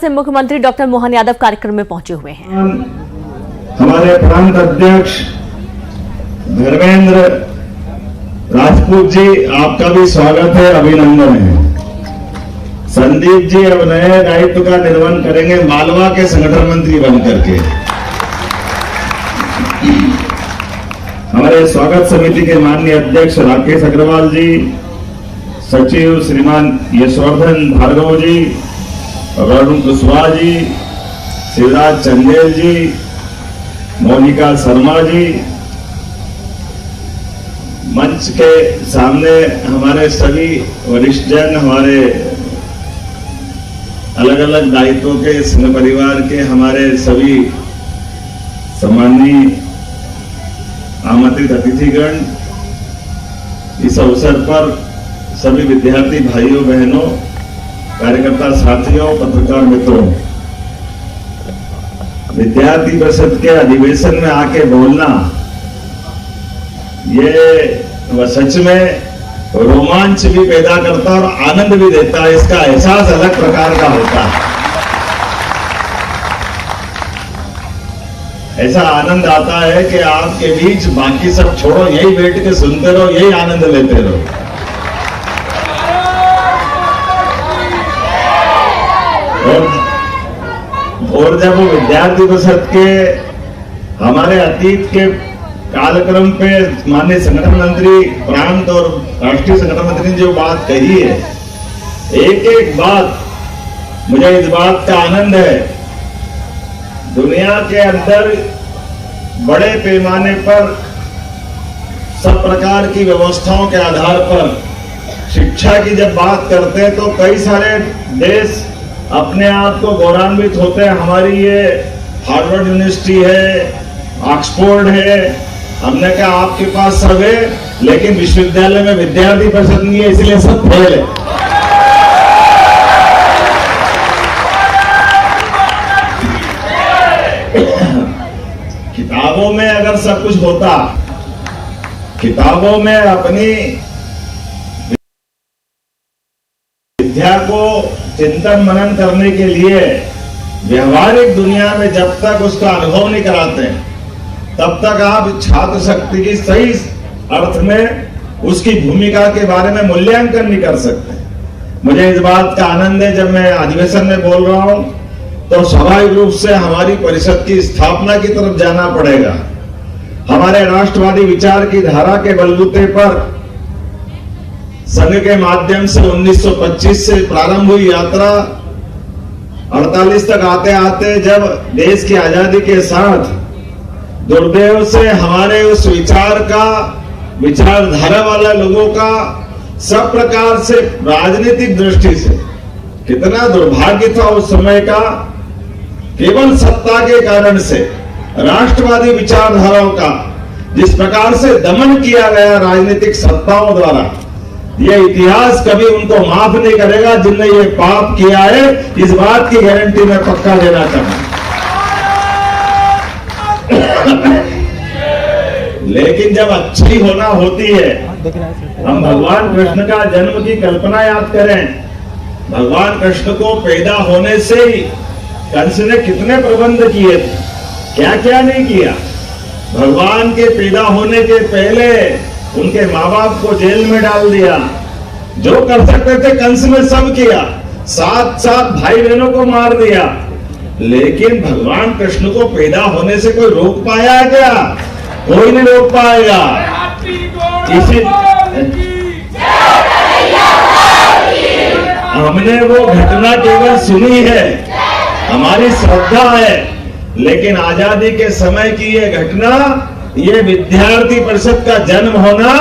से मुख्यमंत्री डॉक्टर मोहन यादव कार्यक्रम में पहुंचे हुए हैं। हमारे प्रांत अध्यक्ष धर्मेंद्र राजपूत जी, आपका भी स्वागत है, अभिनंदन है। संदीप जी अब नए दायित्व का निर्वहन करेंगे मालवा के संगठन मंत्री बनकर के। हमारे स्वागत समिति के माननीय अध्यक्ष राकेश अग्रवाल जी, सचिव श्रीमान यशवर्धन भार्गव जी, वरुण कुशवाहा जी, शिवराज चंदेल जी, मोनिका शर्मा जी, मंच के सामने हमारे सभी वरिष्ठ जन, हमारे अलग अलग दायित्वों के संघ परिवार के हमारे सभी सम्माननीय आमंत्रित अतिथिगण, इस अवसर पर सभी विद्यार्थी भाइयों बहनों, कार्यकर्ता साथियों, पत्रकार मित्रों, विद्यार्थी परिषद के अधिवेशन में आके बोलना ये सच में रोमांच भी पैदा करता और आनंद भी देता है। इसका एहसास अलग प्रकार का होता है। ऐसा आनंद आता है कि आपके बीच बाकी सब छोड़ो, यही बैठ के सुनते रहो, यही आनंद लेते रहो। और जब वो विद्यार्थी परिषद के हमारे अतीत के कार्यक्रम पे माननीय संगठन मंत्री प्रांत और राष्ट्रीय संगठन मंत्री ने जो बात कही है, एक एक बात मुझे इस बात का आनंद है। दुनिया के अंदर बड़े पैमाने पर सब प्रकार की व्यवस्थाओं के आधार पर शिक्षा की जब बात करते हैं तो कई सारे देश अपने आप को गौरवान्वित होते हैं। हमारी ये हार्वर्ड यूनिवर्सिटी है, ऑक्सफोर्ड है, हमने कहा आपके पास सब है, लेकिन विश्वविद्यालय में विद्यार्थी परिषद नहीं है, इसलिए सब फेल है। किताबों में अगर सब कुछ होता, किताबों में अपनी विद्या को चिंतन मनन करने के लिए व्यवहारिक दुनिया में जब तक उसका अनुभव नहीं कराते हैं, तब तक आप छात्र शक्ति की सही अर्थ में उसकी भूमिका के बारे में मूल्यांकन नहीं कर सकते। मुझे इस बात का आनंद है, जब मैं अधिवेशन में बोल रहा हूं तो स्वाभाविक रूप से हमारी परिषद की स्थापना की तरफ जाना पड़ेगा। हमारे राष्ट्रवादी विचार की धारा के बलबूते पर संघ के माध्यम से 1925 से प्रारंभ हुई यात्रा 48 तक आते आते जब देश की आजादी के साथ दुर्दैव से हमारे उस विचारधारा वाला लोगों का सब प्रकार से राजनीतिक दृष्टि से कितना दुर्भाग्य था उस समय का। केवल सत्ता के कारण से राष्ट्रवादी विचारधाराओं का जिस प्रकार से दमन किया गया राजनीतिक सत्ताओं द्वारा, यह इतिहास कभी उनको माफ नहीं करेगा। जिनने ये पाप किया है, इस बात की गारंटी मैं पक्का देना चाहूंगा। लेकिन जब अच्छी होना होती है, हम भगवान कृष्ण का जन्म की कल्पना याद करें। भगवान कृष्ण को पैदा होने से ही कंस ने कितने प्रबंध किए थे, क्या क्या नहीं किया। भगवान के पैदा होने के पहले उनके माँ बाप को जेल में डाल दिया। जो कर सकते थे कंस ने सब किया, साथ साथ भाई बहनों को मार दिया। लेकिन भगवान कृष्ण को पैदा होने से कोई रोक पाया है क्या? कोई नहीं रोक पाएगा। हमने वो घटना केवल सुनी है, हमारी श्रद्धा है, लेकिन आजादी के समय की ये घटना, ये विद्यार्थी परिषद का जन्म होना,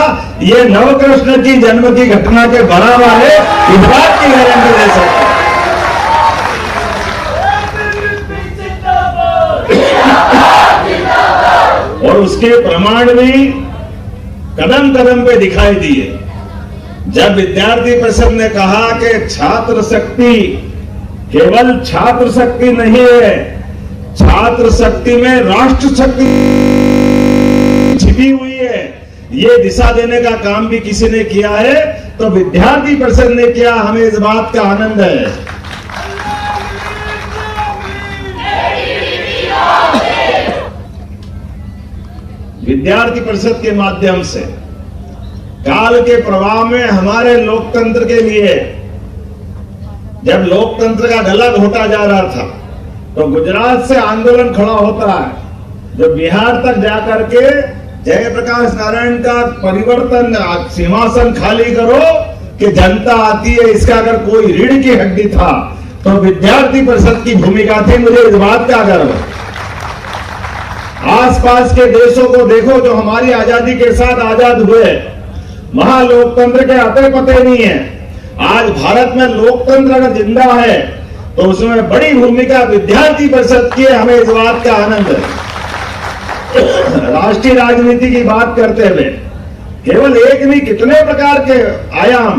ये नवकृष्ण की जन्म की घटना के बराबर है, इस बात की गारंटी दे सकते हैं। और उसके प्रमाण भी कदम कदम पे दिखाई दिए। जब विद्यार्थी परिषद ने कहा कि छात्र शक्ति केवल छात्र शक्ति नहीं है, छात्र शक्ति में राष्ट्र शक्ति छिपी हुई है, ये दिशा देने का काम भी किसी ने किया है, तो विद्यार्थी परिषद ने किया। हमें इस बात का आनंद है। विद्यार्थी परिषद के माध्यम से काल के प्रवाह में हमारे लोकतंत्र के लिए, जब लोकतंत्र का गला घोटा जा रहा था तो गुजरात से आंदोलन खड़ा होता है, जो बिहार तक जाकर के जयप्रकाश नारायण का परिवर्तन, सिंहासन खाली करो कि जनता आती है, इसका अगर कोई रीढ़ की हड्डी था तो विद्यार्थी परिषद की भूमिका थी। मुझे इस बात का गर्व है। आसपास के देशों को देखो जो हमारी आजादी के साथ आजाद हुए, वहां लोकतंत्र के अते पते नहीं है। आज भारत में लोकतंत्र अगर जिंदा है तो उसमें बड़ी भूमिका विद्यार्थी परिषद की है। हमें इस बात का आनंद है। राष्ट्रीय राजनीति की बात करते हुए केवल एक नहीं, कितने प्रकार के आयाम।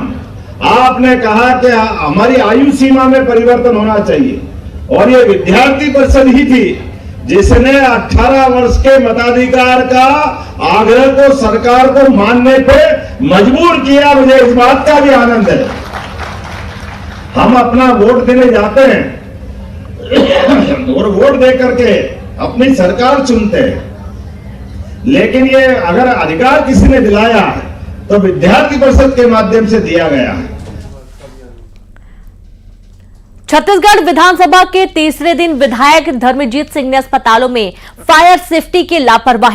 आपने कहा कि हमारी आयु सीमा में परिवर्तन होना चाहिए, और ये विद्यार्थी परिषद ही थी जिसने 18 वर्ष के मताधिकार का आग्रह को सरकार को मानने पे मजबूर किया। मुझे इस बात का भी आनंद है। हम अपना वोट देने जाते हैं और वोट दे करके अपनी सरकार चुनते हैं, लेकिन ये अगर अधिकार किसी ने दिलाया है तो विद्यार्थी परिषद के माध्यम से दिया गया है। छत्तीसगढ़ विधानसभा के तीसरे दिन विधायक धर्मजीत सिंह ने अस्पतालों में फायर सेफ्टी की लापरवाही